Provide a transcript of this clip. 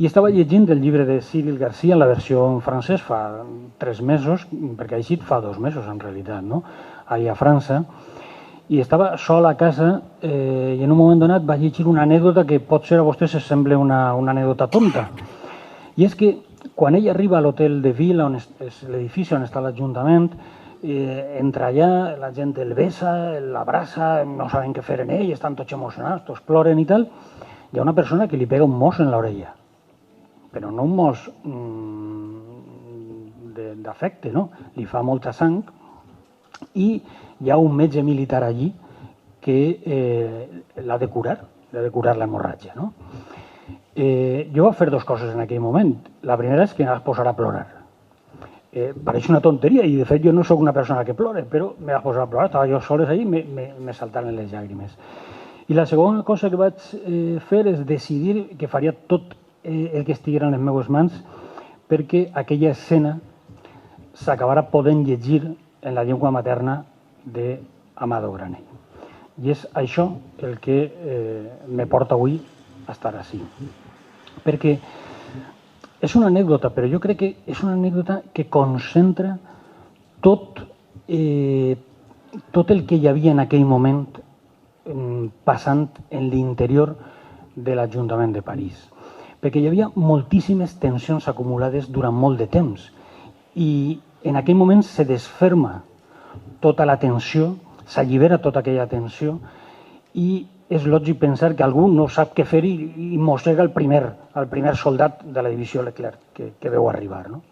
I estava llegint el llibre de Cyril Garcia en la versió en francès fa 3 mesos, perquè ha eixit fa 2 mesos en realitat, no? Allà a França, i estava sol a casa i en un moment donat va llegir una anècdota que potser a vostès es sembla una anècdota tonta. I és que quan ell arriba a l'hotel de Ville, on és l'edifici on està l'Ajuntament, entra allà, la gent el besa, l'abraça, no saben què fer en ell, estan tots emocionats, tots ploren i tal. Hi ha una persona que li pega un mos en l'orella, però no un mos d'afecte, no? Li fa molta sang i hi ha un metge militar allí que l'ha de curar l'hemorràgia, no? Jo vaig fer 2 coses en aquell moment. La primera és que em vaig posar a plorar. Pareix una tonteria i de fet jo no sóc una persona que plore, però me vaig posar a plorar, estava jo soles allí i me saltaren les llàgrimes. I la segona cosa que vaig fer és decidir que faria tot el que estigués en les meves mans perquè aquella escena s'acabara podent llegir en la llengua materna d'Amado Granell. I és això el que me porta avui a estar així. Perquè és una anècdota, però jo crec que és una anècdota que concentra tot el que hi havia en aquell moment passant en l'interior de l'Ajuntament de París. Perquè hi havia moltíssimes tensions acumulades durant molt de temps i en aquell moment se desferma tota la tensió, s'allibera tota aquella tensió i és lògic pensar que algú no sap què fer i mossega el primer soldat de la divisió Leclerc que veu arribar, no?